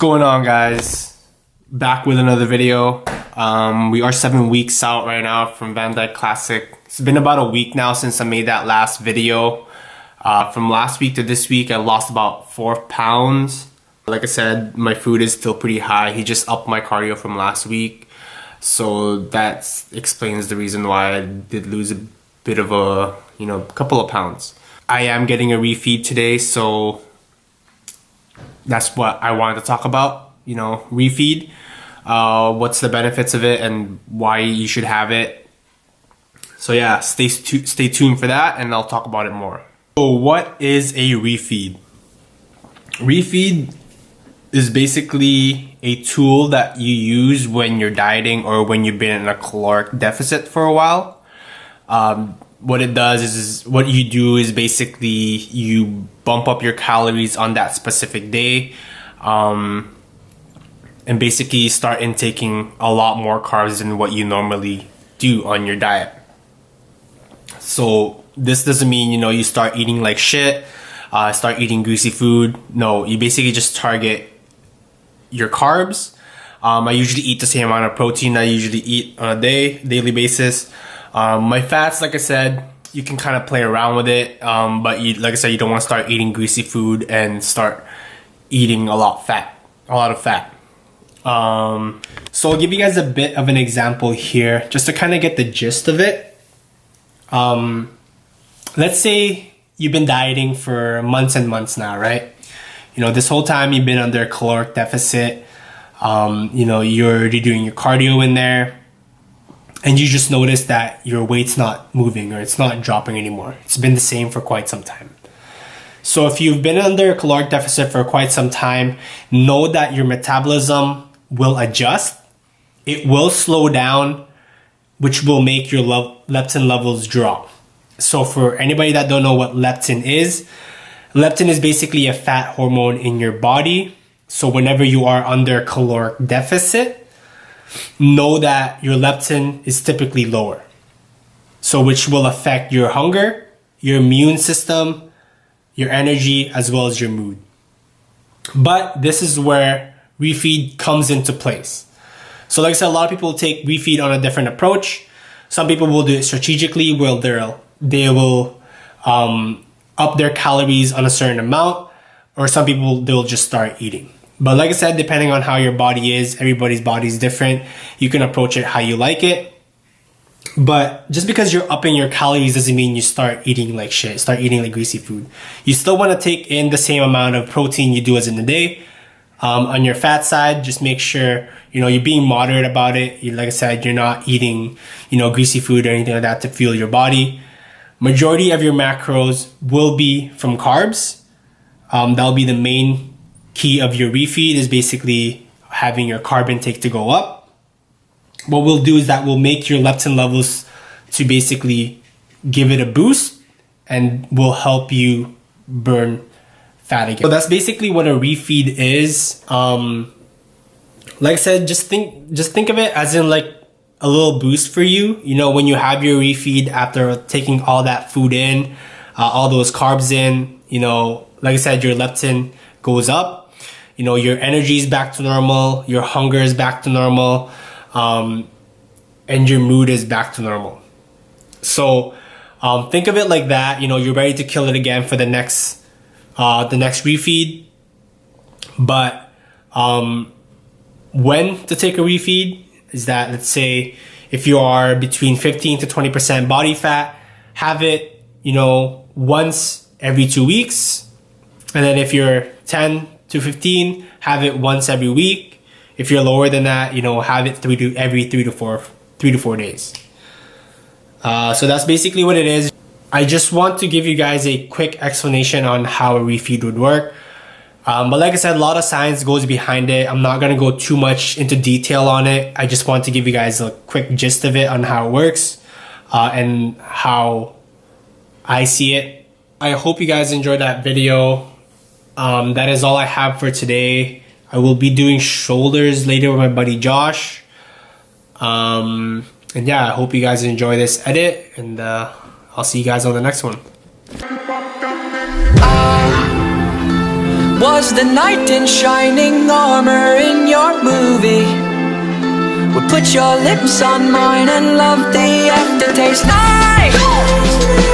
going on, guys? Back with another video. We are 7 weeks out right now from Van Dyke Classic. It's been about a week now since I made that last video. From last week to this week, I lost about 4 pounds. Like I said, my food is still pretty high. He just upped my cardio from last week. So that explains the reason why I did lose a bit of a, couple of pounds. I am getting a refeed today, so that's what I wanted to talk about, refeed. What's the benefits of it and why you should have it. So yeah, stay tuned for that and I'll talk about it more. So what is a refeed? Refeed is basically a tool that you use when you're dieting or when you've been in a caloric deficit for a while. What it does is what you do is basically you bump up your calories on that specific day, and basically start intaking a lot more carbs than what you normally do on your diet. So this doesn't mean, you start eating like shit, start eating greasy food. No, you basically just target your carbs. I usually eat the same amount of protein I usually eat on a daily basis. My fats, like I said, you can kind of play around with it, but like I said, you don't want to start eating greasy food and start eating a lot of fat. So I'll give you guys a bit of an example here, just to kind of get the gist of it. Let's say you've been dieting for months and months now, right? This whole time you've been under a caloric deficit. You're already doing your cardio in there. And you just notice that your weight's not moving or it's not dropping anymore. It's been the same for quite some time. So if you've been under a caloric deficit for quite some time, know that your metabolism will adjust. It will slow down, which will make your leptin levels drop. So for anybody that don't know what leptin is basically a fat hormone in your body. So whenever you are under caloric deficit, know that your leptin is typically lower. So which will affect your hunger, your immune system, your energy, as well as your mood. But this is where refeed comes into place. So like I said, a lot of people take refeed on a different approach. Some people will do it strategically where they will up their calories on a certain amount, or some people, they'll just start eating. But like I said, depending on how your body is, everybody's body is different. You can approach it how you like it. But just because you're upping your calories doesn't mean you start eating like shit, start eating like greasy food. You still want to take in the same amount of protein you do as in the day. On your fat side, just make sure, you're being moderate about it. Like I said, you're not eating, greasy food or anything like that to fuel your body. Majority of your macros will be from carbs. That'll be the main key of your refeed, is basically having your carb intake to go up. What we'll do is that we'll make your leptin levels to basically give it a boost and will help you burn fat again. So that's basically what a refeed is. Like I said, just think of it as in like a little boost for you. When you have your refeed after taking all that food in, all those carbs in, like I said, your leptin goes up. Your energy is back to normal, your hunger is back to normal, and your mood is back to normal. So think of it like that. You're ready to kill it again for the next refeed. But when to take a refeed is that, let's say if you are between 15 to 20% body fat, have it once every 2 weeks. And then if you're 10 to 15, have it once every week. If you're lower than that, have it every 3 to 4 days. So that's basically what it is. I just want to give you guys a quick explanation on how a refeed would work. But like I said, a lot of science goes behind it. I'm not going to go too much into detail on it. I just want to give you guys a quick gist of it on how it works, and how I see it. I hope you guys enjoyed that video. That is all I have for today. I will be doing shoulders later with my buddy Josh. And yeah, I hope you guys enjoy this edit, and I'll see you guys on the next one. Was the knight in shining armor in your movie? Would put your lips on mine and love the aftertaste. I